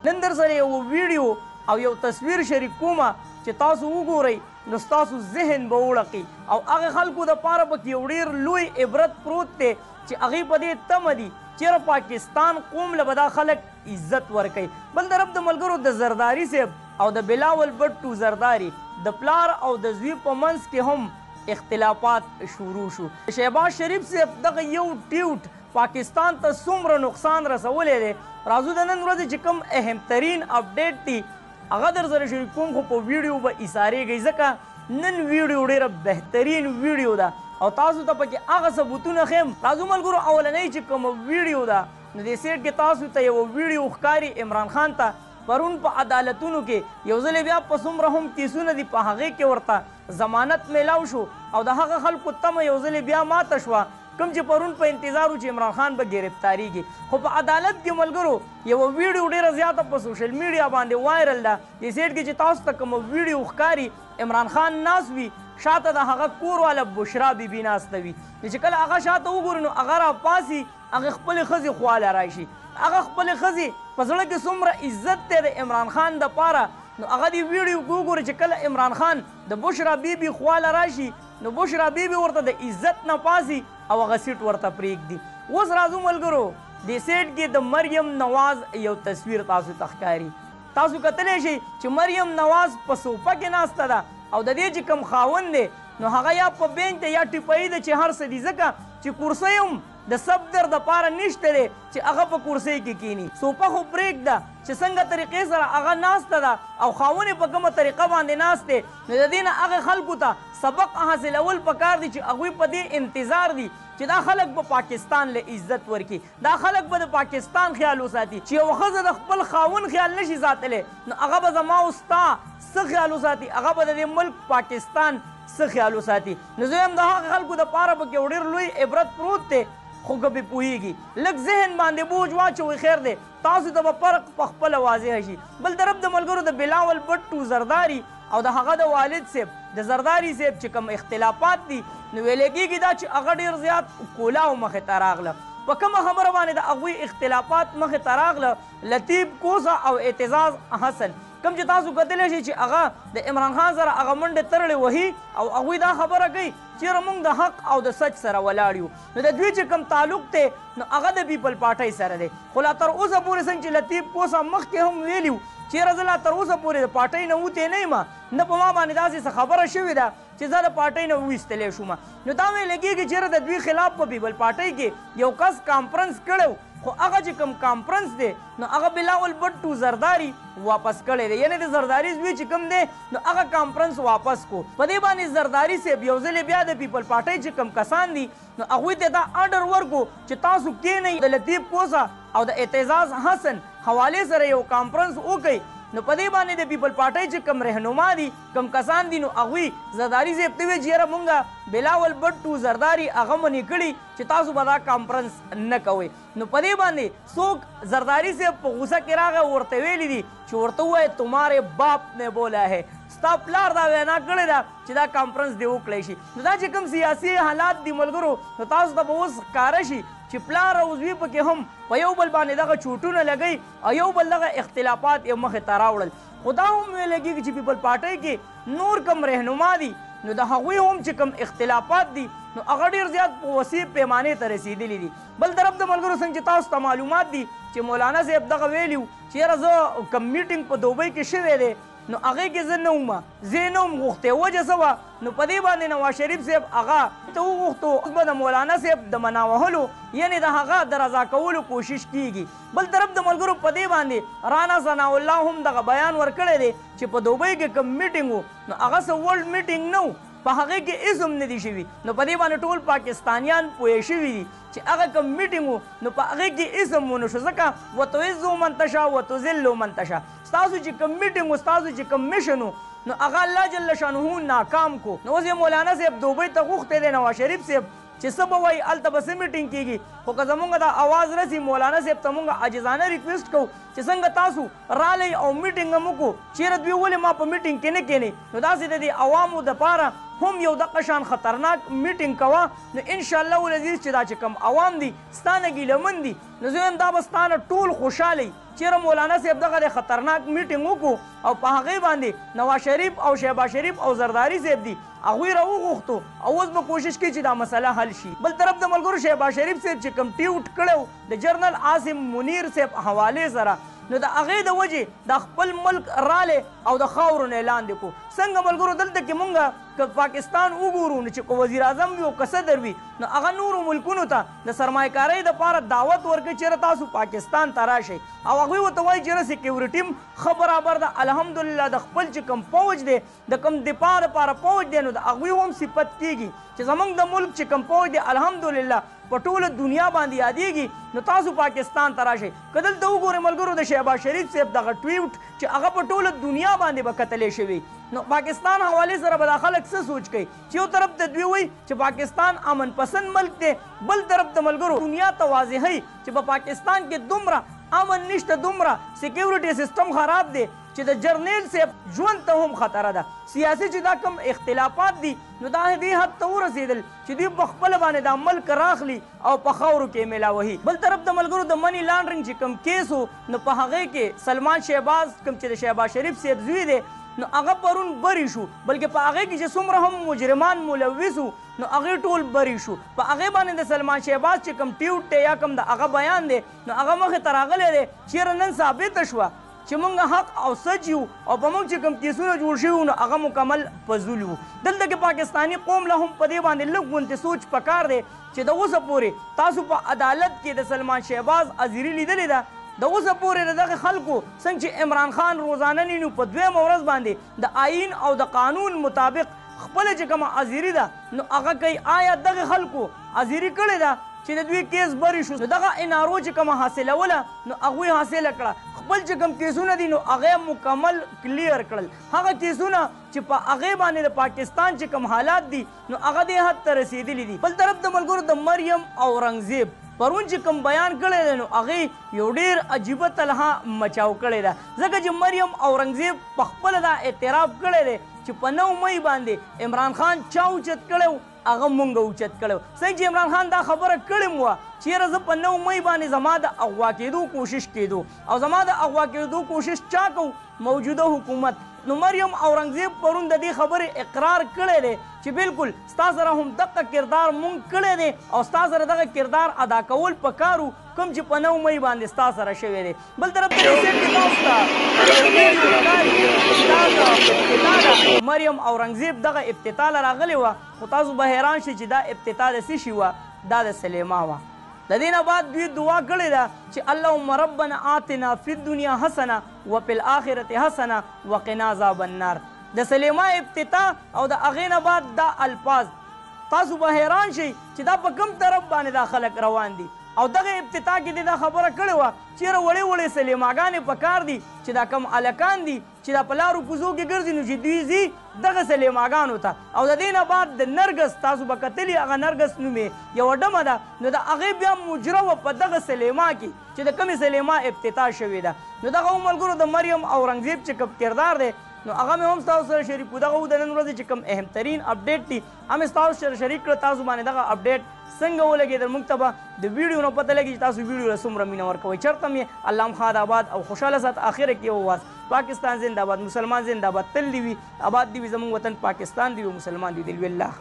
نن در سره یو ویډیو او یو تصویر شریک کومه چې تاسو وګورئ نو ستاسو ذهن به وړقي او هغه خلکو دپاره پکې یو ډېر لوی عبرت پروت دی چې هغې په دې تمه دي چېرې پاکستان قوم له به دا خلک عزت ورکوي. بل طرف د ملګرو د زرداري صاحب او د بلاول بټو زرداري د پلار او د زوی په منځ کې هم اختلافات شروع شو. شهباز شریف صاحب دغه یو ټیوټ پاکستان ته څومره نقصان رسولی دی راځو د نن ورځې چې کوم اهمترین اپډیټ دي هغه در سره شریک کوم خو په ویډیو به ایسارېږئ ځکه نن ویډیو ډېره بهترین ویډیو ده او تاسو ته پکې هغه ثبوتونه ښیم. راځو ملګرو اولنۍ چې کومه ویډیو ده نو دې سیټ کې تاسو ته یوه ویډیو ښکاري عمران خان ته پرون په عدالتونو کې یو ځلې بیا په څومره هم کیسونه دي په هغې کې ورته ضمانت میلاو شو او د هغه خلکو تمه یو ځلې بیا ماته شوه کوم چې پرون په انتظار و چې عمران خان به ګرفتاریږي خو په عدالت کې ملګرو یوه ویډیو ډېره زیاته په سوشل میډیا باندې وایرل ده. دې سیټ کې چې تاسو ته کومه ویډیو ښکاري عمران خان ناست وي شاته د هغه کور والا بشرا بیبي ناسته وي چې کله هغه شاته وګوري نو هغه راپاسي هغه خپلې ښځې خواله راشي هغه خپلې ښځې په زړه کې څومره عزت دی د عمران خان دپاره نو هغه دې ویډیو کې وګوري چې کله عمران خان د بشرا بیبي خواله راشي نو بشرا بیبي ورته د عزت نه پاسي او هغه سیټ ورته پرېږدي. اوس راځو ملګرو دې سیټ کې د مریم نواز یو تصویر تاسو ته ښکاري. تاسو کتلی شئ چې مریم نواز په صوفه کې ناسته ده او د دې چې کوم خاوند دی نو هغه یا په بینچ دی یا ټیپایي ده چې هر څه دي ځکه چې کورسۍ هم د صفدر دپاره نشته دی چې هغه په کورسۍ کې کینی. صوفه خو پرېږده چې څنګه طریقې سره هغه ناسته ده او خاوند یې په کومه طریقه باندې ناست دی نو د دې نه هغې خلکو ته سبق حاصلول پکار دي چې هغوی په دې انتظار دي چې دا خلک به پاکستان له عزت ورکړي دا خلک به د پاکستان خیال وساتي چې یوه ښځه د خپل خاوند خیال نشي ساتلی نو هغه به زما او ستا څه خیال وساتي هغه به د دې ملک پاکستان څه خیال وساتي. نو زه هم د هغه خلکو دپاره پکې یو ډېر لوی عبرت پروت دی خو که پې پوهېږي لږ ذهن باندې بوج واچوئ خیر دی تاسو ته به فرق په خپله واضحه شي. بل طرف د ملګرو د بلاول بټو زرداري او د هغه د والد صاحب د زرداري صاحب چې کوم اختلافات دي نو ویلی کېږي دا چې هغه ډېر زیات کولاو مخې ته راغله په کومه خبره باندې د هغوی اختلافات مخې ته راغله لطیف کوزه او اعتزاز حسن کوم چې تاسو کتلی شئ چې هغه د عمران خان سره هغه منډې ترړې وهي او هغوی دا خبره کوي چېرې موږ د حق او د سچ سره ولاړ یو نو د دوی چې کوم تعلق دی نو هغه د پیپل پارټۍ سره دی خو لا تر اوسه پورې څنګه چې لطیف کوسه مخکې هم ویلي چېرې زه لا تر اوسه پورې د پارټۍ نه وتې نه یم نه په ما باندې داسې څه خبره شوې ده چې زه د پارټۍ نه وویستلی شوم نو دا ویل کېږي چېرې د دوی خلاف په پیپل پارټۍ کې یو کس کانفرنس کړی خو هغه چې کوم کانفرنس دی نو هغه بلاول بټو زرداري واپس کړی دی یعنې د زرداري زوی چې کوم دی نو هغه کانفرنس واپس کو په دې باندې زرداري صاحب یو ځلې بیا د پیپل پارټۍ چې کوم کسان دي نو هغوی ته دا اډر ورکو چې تاسو کېنئ د لطیف کوسه او د اعتزاز حسن حوالې سره یو کانفرنس وکئ نو په دې باندې د پیپل پارټۍ چې کوم رهنما دي کوم کسان دي نو هغوی زرداري صاحب ته ویل چې یاره مونږ بلاول بټو زرداري هغه منې کړي چې تاسو به دا کانفرنس نه کوئ نو په دې باندې څوک زرداري صاحب په غوسه کې راغی ورته ویلي دي چې ورته ووایه تمہارے باپ نے بولا ہے ستا پلار دا وینا کړې ده چې دا کانفرنس دې وکړی شي. نو دا چې کوم سیاسي حالات دي ملګرو نو تاسو ته به اوس ښکاره شي چې پلار او زوی پکې هم په یو بل باندې دغه چوټونه لګوي او یو بل دغه اختلافات یې مخې ته راوړل خو دا هم ویلی کېږي چې پیپل پارټۍ کې نور کم رهنما دي نو د هغوی هم چې کوم اختلافات دي نو هغه ډېر زیات په وسیع پیمانې ته رسېدلي دي. بل طرف د ملګرو څنګه چې تاسو ته معلومات دي چې مولانا صاحب دغه ویلي وو چې یاره زه کوم میټینګ په دوبۍ کې شوی دی نو هغې کې زه نه وم زه یې نه وم غوښتی وجه څه وه نو په دې باندې نواز شریف صاحب هغه ته وغوښتو اوس به د مولانا صاحب د منا وهلو یعنې د هغه د رضا کولو کوشش کیږي. بل طرف د ملګرو په دې باندې رانا ثناء الله هم دغه بیان ورکړی دی چې په دوبۍ کې کوم میټینګ و نو هغه څه ورلډ میټینګ نه و په هغې کې هېڅ هم نه دي شوي نو په دې باندې ټول پاکستانیان پوه شوي دي چې هغه کوم میټینګ و نو په هغې کې هېڅ هم ونه شو ځکه وتعزو من تشا وتذلو من تشا ستاسو چې کوم میټینګ و ستاسو چې کوم میشن و نو هغه الله جل شانه ناکام کو. نو اوس یې مولانا صاحب دوبۍ ته غوښتی دی نواز شریف صاحب چې څه به وایي هلته به څه میټینګ کېږي خو که زمونږ دا اواز رسي مولانا صاحب ته مونږ عاجزانه ریکویسټ کوو چې څنګه تاسو رالی او میټینګ هم وکړو چېرې دوی ولې ما په میټینګ کې نه کښېنئ نو داسې د دې عوامو دپاره هم یو دغه شان خطرناک میټینګ کوه نو انشاءالله العزیز چې دا چې کوم عوام دي ستا نه ګیلهمن دي نو زه وایم دا به ستا نه ټول خوشحاله چیرې مولانا صاحب دغه د خطرناک میټینګ وکړو او په هغې باندې نواز شریف او شهباز شریف او زرداري صاحب دي هغوی راوغوښتو او اوس به کوشش کوي چې دا مسله حل شي. بل طرف د ملګرو شهباز شریف صاحب چې کوم ټیوټ کړی د جنرال عاصم منیر صاحب حوالې سره نو د هغې د وجې د خپل ملک رالی او د خاورو نه لاندې کو. څنګه ملګرو دلته کې مونږ که پاکستان وګورو نو چې که وزیر اعظم وي او که صدر وي نو هغه نورو ملکونو ته د سرمایهکارۍ دپاره دعوت ورکوي چېرې تاسو پاکستان ته راشئ او هغوی ورته وایي چېرې سیکیورټي هم ښه برابر ده. الحمدلله د خپل چې کوم فوج دی د کوم دفاع دپاره فوج دی نو د هغوی هم صفت کېږي چې زموږ د ملک چې کوم فوج دی الحمدلله په ټوله دنیا باندې یادېږي. نو تاسو پاکستان ته راشئ. که دلته وګورئ ملګرو د شهباز شریف صاحب دغه ټویټ چې هغه په ټوله دنیا باندې به کتلی شوي نو پاکستان حوالې سره به دا خلک څه سوچ کوي چې یو طرف ته دوی وایي چې پاکستان امن پسند ملک دی بل طرف ته ملګرو دنیا ته واضحوي چې په پاکستان کې دومره امن نشته دومره سیکیورټي سیسټم خراب دی چې د جرنیل صاحب ژوند ته هم خطره ده. سیاسي چې دا کوم اختلافات دي نو دا دې حد ته ورسېدل چې دوی په خپله باندې دا ملک راخلي او په خاورو کې میلاوهي. بل طرف د ملګرو د منی لانډرنګ چې کوم کیس و نو په هغې کې سلمان شهباز کوم چې د شهباز شریف صاحب زوی دی نو هغه پرون بری شو بلکې په هغې کې چې څومره هم مجرمان ملوث وو نو هغې ټول بری شو. په هغې باندې د سلمان شهباز چې کوم ټیوټ دی یا کوم د هغه بیان دی نو هغه مخې ته راغلی دی چېرې نن ثابته شوه چې موږ حق او سچ یو او په موږ چې کوم کیسونه جوړ شوي نو هغه مکمل فضول وو. دلته کې پاکستاني قوم له هم په دې باندې لږ غونتې سوچ پکار دی چې د اوسه پورې تاسو په عدالت کې د سلمان شهباز حاضري لیدلې ده د اوسه پورې د دغه خلکو څنګه چې عمران خان روزانه نینو په دویمه ورځ باندې د آئین او د قانون مطابق خپله چې کومه حاضري ده نو هغه کوي آیا دغه خلکو حاضري کړې ده چې د دوی کیس بری شو نو دغه انارو چې کومه حاصلوله نو هغوی حاصله کړه خپل چې کوم کیسونه دي نو هغه مکمل کلیر کړل. هغه کیسونه چې په هغې باندې د پاکستان چې کوم حالات دي نو هغه دې حد ته رسېدلي دي. بل طرف د ملګرو د مریم اورنګزیب پرون چې کوم بیان کړی دی نو هغې یو ډېر عجیبه تلها مچاو کړی ده ځکه چې مریم اورنګزیب په خپله دا اعتراف کړی دی چې په 9 مئی باندې عمران خان چا اوچت کړی و هغه مونږ اوچت کړی و. صحیح چې عمران خان دا خبره کړې م وه چیرې زه په 9 مئی باندې زما د اغوا کېدو کوشش کېدو او زما د اغوا کېدو کوشش چا کو موجوده حکومت. نو مریم اورنګزیب پرون د دې خبرې اقرار کړی دی چې بالکل ستا سره هم دغه کردار مونږ کړی دی او ستا سره دغه کردار ادا کول پکار و کوم چې په 9 مئی باندې ستا سره شوی دی. بل طرف ته مریم اورنګزیب دغه ابتدا له راغلې وه خو تاسو به حیران شئ چې دا ابتدا د څه شي وه دا د سلیما وه. د دې نه بعد دوی دعا کړې ده چې اللهم ربنا آتنا فی الدنیا حسنه وفي الآخرة حسنه وقنا عذاب النار. د سلیما ابتدا او د هغې نه بعد دا الفاظ تاسو به حیران شئ چې دا په کوم طرف باندې دا خلک روان دي او دغه ابتدا کې دې دا خبره کړې وه چېرې وړې وړې سلیماګانې پکار دي چې دا کم هلکان دي چې دا په لارو کوزو کې ګرځي نو چې دوی ځي دغه سلیماګانو ته او د دې نه بعد د نرګس تاسو به کتلي هغه نرګس نومې یوه ډمه ده نو د هغې بیا مجره وه په دغه سلیما کې چې د کومې سلیما ابتدا شوې ده. نو دغه هم ملګرو د مریم اورنګزیب چې کوم کردار دی نو هغه مې هم ستاسو سره شریک کړو. دغه د نن ورځې چې کوم اهم ترین اپډیټ دي هم ستاسو سره شریک کړه. تاسو باندې دغه اپډیټ څنګه ولګېدل موږ ته به د ویډیو نه پته لګي چې تاسو ویډیو له څومره مینه ورکوئ. چېرته هم یې الله خاد آباد او خوشحاله سات. آخره کې یو واز پاکستان زنده باد مسلمان زنده باد تل دې وي آباد دې وي زموږ وطن پاکستان دې وي مسلمان دې وي. الله